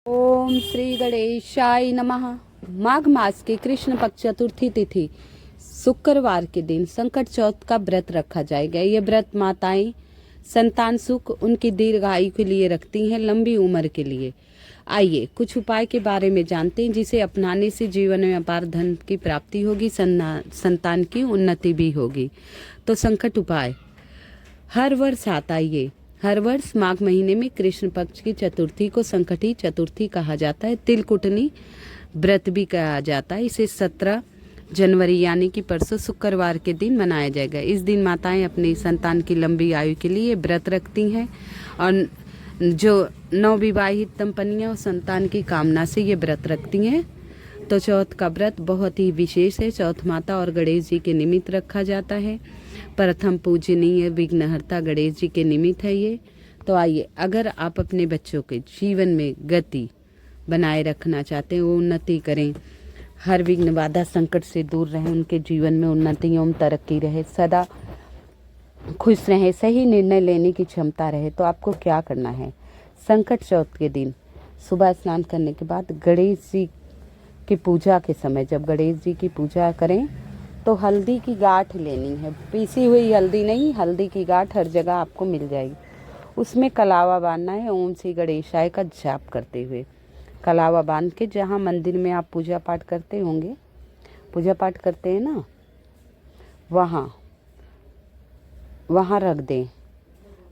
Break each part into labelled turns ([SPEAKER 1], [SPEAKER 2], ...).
[SPEAKER 1] ओम श्री गणेशाय नमः। माघ मास के कृष्ण पक्ष चतुर्थी तिथि शुक्रवार के दिन संकट चौथ का व्रत रखा जाएगा। ये व्रत माताएं संतान सुख उनकी दीर्घायु के लिए रखती हैं, लंबी उम्र के लिए। आइए कुछ उपाय के बारे में जानते हैं जिसे अपनाने से जीवन में अपार धन की प्राप्ति होगी, संतान की उन्नति भी होगी। तो संकट उपाय हर वर्ष आता ये हर वर्ष माघ महीने में कृष्ण पक्ष की चतुर्थी को संकटी चतुर्थी कहा जाता है। तिलकुटनी व्रत भी कहा जाता है। इसे 17 जनवरी यानी कि परसों शुक्रवार के दिन मनाया जाएगा। इस दिन माताएं अपनी संतान की लंबी आयु के लिए व्रत रखती हैं और जो नवविवाहित दंपतियां संतान की कामना से ये व्रत रखती हैं। तो चौथ का व्रत बहुत ही विशेष है। चौथ माता और गणेश जी के निमित्त रखा जाता है। प्रथम पूजनीय विघ्नहर्ता गणेश जी के निमित्त है ये। तो आइए, अगर आप अपने बच्चों के जीवन में गति बनाए रखना चाहते हैं, वो उन्नति करें, हर विघ्न बाधा संकट से दूर रहें, उनके जीवन में उन्नति एवं तरक्की रहे, सदा खुश रहे, सही निर्णय लेने की क्षमता रहे, तो आपको क्या करना है? संकट चौथ के दिन सुबह स्नान करने के बाद गणेश जी की पूजा के समय जब गणेश जी की पूजा करें तो हल्दी की गांठ लेनी है। पीसी हुई हल्दी नहीं, हल्दी की गांठ हर जगह आपको मिल जाएगी। उसमें कलावा बांधना है। ओम श्री गणेशाय का जाप करते हुए कलावा बांध के जहाँ मंदिर में आप पूजा पाठ करते होंगे, पूजा पाठ करते हैं ना, वहाँ रख दें।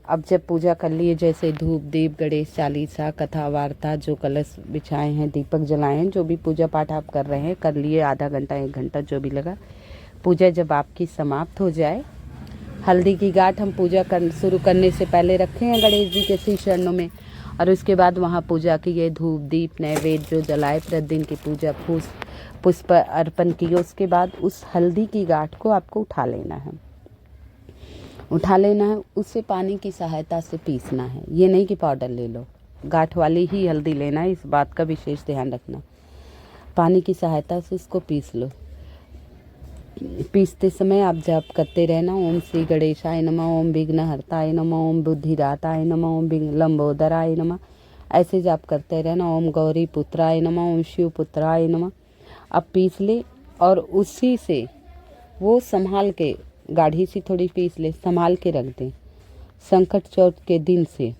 [SPEAKER 1] अब जब पूजा कर लिए, जैसे धूप दीप गणेश चालीसा कथा वार्ता जो कलश बिछाए हैं, दीपक जलाए हैं, जो भी पूजा पाठ आप कर रहे हैं कर लिए, आधा घंटा 1 घंटा जो भी लगा। पूजा जब आपकी समाप्त हो जाए, हल्दी की गांठ हम पूजा शुरू करने से पहले रखे हैं गणेश जी के श्री चरणों में, और उसके बाद वहाँ पूजा किए, धूप दीप नैवेद्य जो जलाए, प्रतिदिन की पूजा पुष्प अर्पण किए। उसके बाद उस हल्दी की गांठ को आपको उठा लेना है। उससे पानी की सहायता से पीसना है। ये नहीं कि पाउडर ले लो, गांठ वाली ही हल्दी लेना है, इस बात का विशेष ध्यान रखना। पानी की सहायता से उसको पीस लो। पीसते समय आप जाप करते रहना, ओम श्री गणेशाय नमः, ओम विघ्नहर्ताय नमः, ओम बुद्धिदाताय नमः, ओम लंबोदराय नमः, ऐसे जाप करते रहना। ओम गौरी पुत्राय नमः, ओम शिव पुत्राय नमः। अब पीस ले और उसी से वो संभाल के, गाढ़ी सी थोड़ी पीस ले, संभाल के रख दें। संकट चौथ के दिन से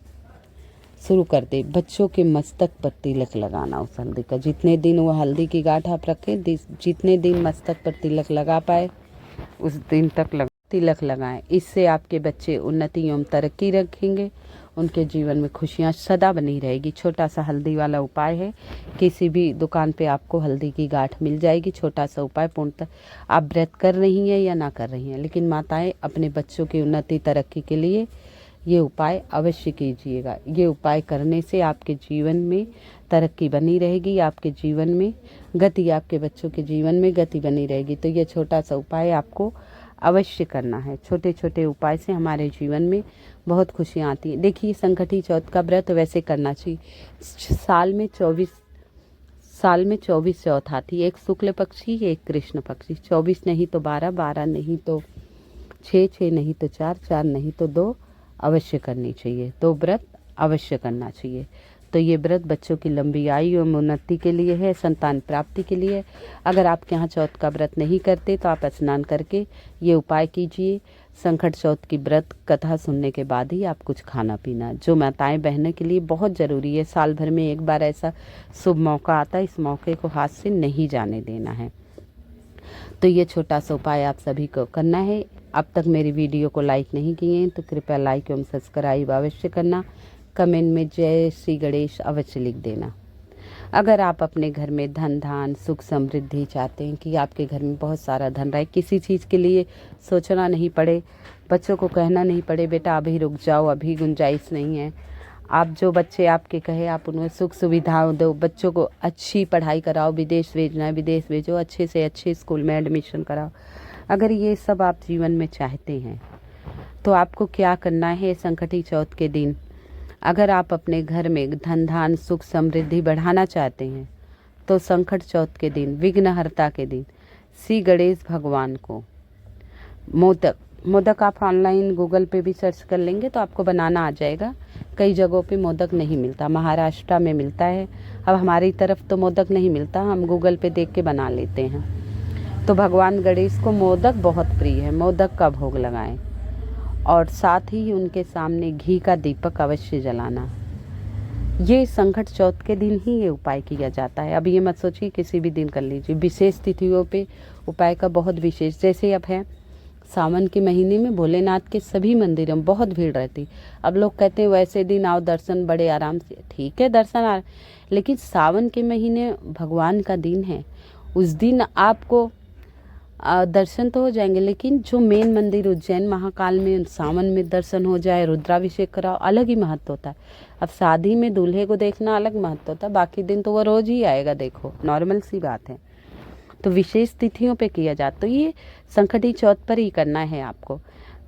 [SPEAKER 1] शुरू कर दे बच्चों के मस्तक पर तिलक लगाना उस हल्दी का। जितने दिन वो हल्दी की गांठ आप रखें, जितने दिन मस्तक पर तिलक लगा पाए उस दिन तक तिलक लगाएं। इससे आपके बच्चे उन्नति एवं तरक्की रखेंगे, उनके जीवन में खुशियां सदा बनी रहेगी। छोटा सा हल्दी वाला उपाय है, किसी भी दुकान पे आपको हल्दी की गांठ मिल जाएगी। छोटा सा उपाय, पूर्णतः आप व्रत कर रही हैं या ना कर रही हैं, लेकिन माताएं अपने बच्चों की उन्नति तरक्की के लिए ये उपाय अवश्य कीजिएगा। ये उपाय करने से आपके जीवन में तरक्की बनी रहेगी, आपके जीवन में गति, आपके बच्चों के जीवन में गति बनी रहेगी। तो ये छोटा सा उपाय आपको अवश्य करना है। छोटे छोटे उपाय से हमारे जीवन में बहुत खुशियाँ आती हैं। देखिए, संकटी चौथ का व्रत वैसे करना चाहिए। साल में 24 चौथ आती है, एक शुक्ल पक्षी एक कृष्ण पक्षी। 24 नहीं तो 12, 12 नहीं तो 6, 6 नहीं तो 4, 4 नहीं तो 2 अवश्य करनी चाहिए। तो व्रत अवश्य करना चाहिए। तो ये व्रत बच्चों की लंबी आयु एवं उन्नति के लिए है, संतान प्राप्ति के लिए। अगर आपके यहाँ चौथ का व्रत नहीं करते तो आप स्नान करके ये उपाय कीजिए। संकट चौथ की व्रत कथा सुनने के बाद ही आप कुछ खाना पीना, जो माताएं बहनों के लिए बहुत ज़रूरी है। साल भर में एक बार ऐसा शुभ मौका आता है, इस मौके को हाथ से नहीं जाने देना है। तो ये छोटा सा उपाय आप सभी को करना है। अब तक मेरी वीडियो को लाइक नहीं किए हैं तो कृपया लाइक एवं सब्सक्राइब अवश्य करना। कमेंट में जय श्री गणेश अवश्य लिख देना। अगर आप अपने घर में धन धान सुख समृद्धि चाहते हैं कि आपके घर में बहुत सारा धन रहे, किसी चीज़ के लिए सोचना नहीं पड़े, बच्चों को कहना नहीं पड़े बेटा अभी रुक जाओ, अभी गुंजाइश नहीं है, आप जो बच्चे आपके कहे आप उन्हें सुख सुविधाओं दो, बच्चों को अच्छी पढ़ाई कराओ, विदेश भेजना है विदेश भेजो, अच्छे से अच्छे स्कूल में एडमिशन कराओ। अगर ये सब आप जीवन में चाहते हैं तो आपको क्या करना है? संकटी चौथ के दिन अगर आप अपने घर में धन धान सुख समृद्धि बढ़ाना चाहते हैं तो संकट चौथ के दिन, विघ्नहर्ता के दिन, श्री गणेश भगवान को मोदक आप ऑनलाइन गूगल पे भी सर्च कर लेंगे तो आपको बनाना आ जाएगा। कई जगहों पे मोदक नहीं मिलता, महाराष्ट्र में मिलता है। अब हमारी तरफ तो मोदक नहीं मिलता, हम गूगल पे देख के बना लेते हैं। तो भगवान गणेश को मोदक बहुत प्रिय है, मोदक का भोग लगाएं और साथ ही उनके सामने घी का दीपक अवश्य जलाना। ये संकट चौथ के दिन ही ये उपाय किया जाता है। अब ये मत सोचिए किसी भी दिन कर लीजिए, विशेष तिथियों पे उपाय का बहुत विशेष, जैसे अब है सावन के महीने में भोलेनाथ के सभी मंदिरों में बहुत भीड़ रहती। अब लोग कहते हैं वैसे दिन आओ दर्शन बड़े आराम से, ठीक है दर्शन लेकिन सावन के महीने भगवान का दिन है, उस दिन आपको दर्शन तो हो जाएंगे, लेकिन जो मेन मंदिर उज्जैन महाकाल में सावन में दर्शन हो जाए, रुद्राभिषेक कराओ, अलग ही महत्व होता है। अब शादी में दूल्हे को देखना अलग महत्व होता है, बाकी दिन तो वो रोज ही आएगा, देखो नॉर्मल सी बात है। तो विशेष तिथियों पे किया जाता, तो ये संकटी चौथ पर ही करना है आपको।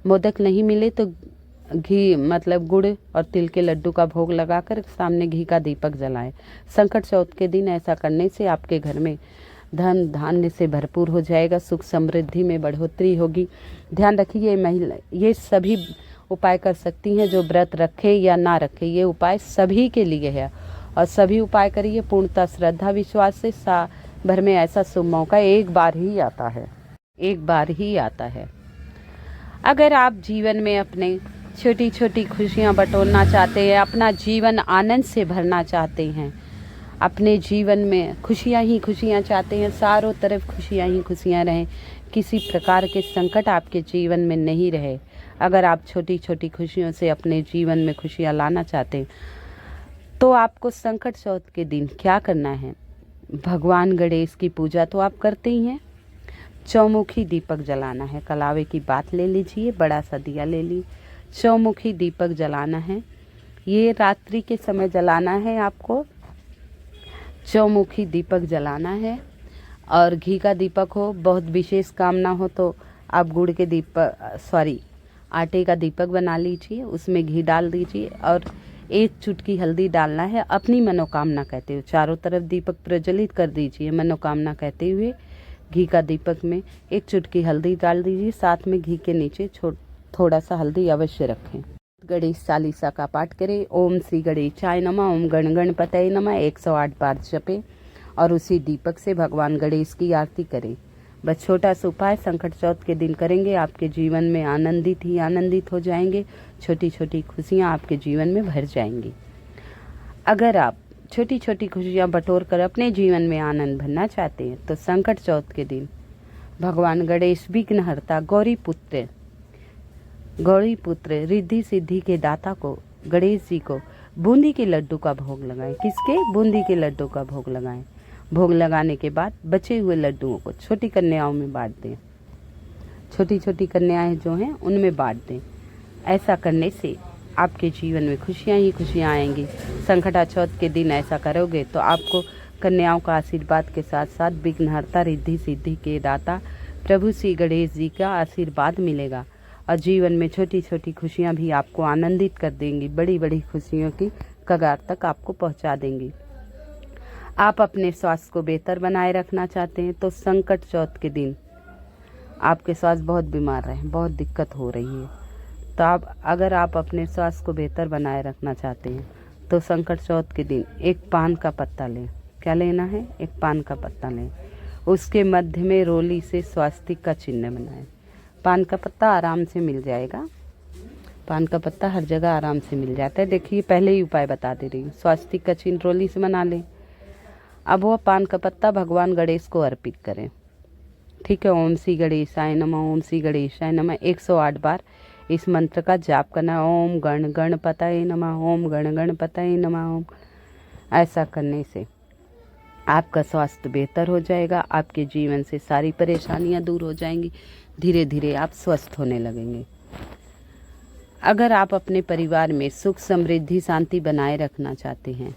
[SPEAKER 1] मोदक नहीं मिले तो घी मतलब गुड़ और तिल के लड्डू का भोग लगाकर सामने घी का दीपक जलाएं। संकट चौथ के दिन ऐसा करने से आपके घर में धन धान्य से भरपूर हो जाएगा, सुख समृद्धि में बढ़ोतरी होगी। ध्यान रखिए महिला ये सभी उपाय कर सकती हैं, जो व्रत रखे या ना रखे, ये उपाय सभी के लिए है और सभी उपाय करिए पूर्णतः श्रद्धा विश्वास से। भर में ऐसा शुभ मौका एक बार ही आता है, एक बार ही आता है। अगर आप जीवन में अपने छोटी छोटी खुशियां बटोरना चाहते हैं, अपना जीवन आनंद से भरना चाहते हैं, अपने जीवन में खुशियां ही खुशियां चाहते हैं, चारों तरफ खुशियां ही खुशियां रहें, किसी प्रकार के संकट आपके जीवन में नहीं रहे, अगर आप छोटी छोटी खुशियों से अपने जीवन में खुशियां लाना चाहते हैं, तो आपको संकट चौथ के दिन क्या करना है। भगवान गणेश की पूजा तो आप करते ही हैं, चौमुखी दीपक जलाना है। कलावे की बात ले लीजिए, बड़ा सा दिया ले ली, चौमुखी दीपक जलाना है। ये रात्रि के समय जलाना है, आपको चौमुखी दीपक जलाना है। और घी का दीपक हो, बहुत विशेष कामना हो तो आप गुड़ के दीपक आटे का दीपक बना लीजिए, उसमें घी डाल दीजिए और एक चुटकी हल्दी डालना है। अपनी मनोकामना कहते हुए चारों तरफ दीपक प्रज्वलित कर दीजिए, मनोकामना कहते हुए घी का दीपक में एक चुटकी हल्दी डाल दीजिए, साथ में घी के नीचे थोड़ा सा हल्दी अवश्य रखें। गणेश चालीसा का पाठ करें, ओम श्री गणेशाय नमः, ओम गण गणपतये नमः 108 बार जपें और उसी दीपक से भगवान गणेश की आरती करें। बस छोटा सा उपाय संकट चौथ के दिन करेंगे, आपके जीवन में आनंदित ही आनंदित हो जाएंगे, छोटी छोटी खुशियां आपके जीवन में भर जाएंगी। अगर आप छोटी छोटी खुशियां बटोर कर अपने जीवन में आनंद भरना चाहते हैं तो संकट चौथ के दिन भगवान गणेश विघ्नहर्ता गौरी पुत्र रिद्धि सिद्धि के दाता को गणेश जी को बूंदी के लड्डू का भोग लगाएं। किसके? बूंदी के लड्डू का भोग लगाएं। भोग लगाने के बाद बचे हुए लड्डुओं को छोटी कन्याओं में बांट दें, छोटी छोटी कन्याएं जो हैं उनमें बांट दें। ऐसा करने से आपके जीवन में खुशियां ही खुशियां आएंगी। संकटा चौथ के दिन ऐसा करोगे तो आपको कन्याओं का आशीर्वाद के साथ साथ विघ्नहर्ता रिद्धि सिद्धि के दाता प्रभु श्री गणेश जी का आशीर्वाद मिलेगा और जीवन में छोटी छोटी खुशियां भी आपको आनंदित कर देंगी, बड़ी बड़ी खुशियों की कगार तक आपको पहुंचा देंगी। आप अपने स्वास्थ्य को बेहतर बनाए रखना चाहते हैं तो संकट चौथ के दिन आपके स्वास्थ्य बहुत बीमार रहे, बहुत दिक्कत हो रही है, तो अगर आप अपने स्वास्थ्य को बेहतर बनाए रखना चाहते हैं तो संकट चौथ के दिन एक पान का पत्ता लें। क्या लेना है? एक पान का पत्ता लें, उसके मध्य में रोली से स्वास्तिक का चिन्ह बनाएं। पान का पत्ता आराम से मिल जाएगा, पान का पत्ता हर जगह आराम से मिल जाता है। देखिए पहले ही उपाय बता दे रही हूँ, स्वास्तिक का चिन्ह रोली से बना लें। अब वो पान का पत्ता भगवान गणेश को अर्पित करें, ठीक है। ओम श्री गणेशाय नमः, ओम श्री गणेशाय नमः 108 बार इस मंत्र का जाप करना। ओम गण गणपतये नमः, ओम गण गणपतये नमः। ओम ऐसा करने से आपका स्वास्थ्य बेहतर हो जाएगा, आपके जीवन से सारी परेशानियां दूर हो जाएंगी, धीरे धीरे आप स्वस्थ होने लगेंगे। अगर आप अपने परिवार में सुख समृद्धि शांति बनाए रखना चाहते हैं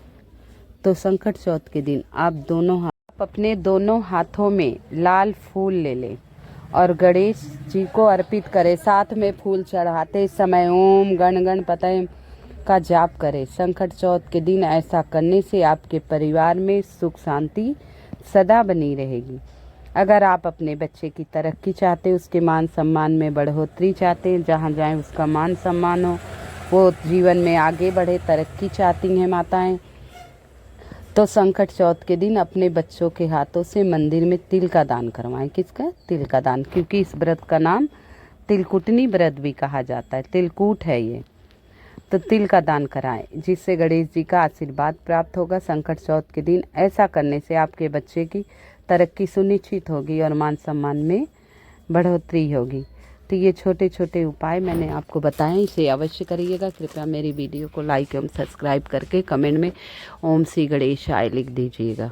[SPEAKER 1] तो संकट चौथ के दिन आप अपने दोनों हाथों में लाल फूल ले लें और गणेश जी को अर्पित करें। साथ में फूल चढ़ाते समय ओम गण गणपतये का जाप करें। संकट चौथ के दिन ऐसा करने से आपके परिवार में सुख शांति सदा बनी रहेगी। अगर आप अपने बच्चे की तरक्की चाहते हैं, उसके मान सम्मान में बढ़ोतरी चाहते हैं, जहाँ जाएं उसका मान सम्मान हो, वो जीवन में आगे बढ़े, तरक्की चाहती हैं माताएं, तो संकट चौथ के दिन अपने बच्चों के हाथों से मंदिर में तिल का दान करवाएं। किसका? तिल का दान, क्योंकि इस व्रत का नाम तिलकुटनी व्रत भी कहा जाता है, तिलकूट है ये। तो तिल का दान कराएं, जिससे गणेश जी का आशीर्वाद प्राप्त होगा। संकट चौथ के दिन ऐसा करने से आपके बच्चे की तरक्की सुनिश्चित होगी और मान सम्मान में बढ़ोतरी होगी। तो ये छोटे छोटे उपाय मैंने आपको बताए, इसे अवश्य करिएगा। कृपया मेरी वीडियो को लाइक एवं सब्सक्राइब करके कमेंट में ओम श्री गणेशाय लिख दीजिएगा।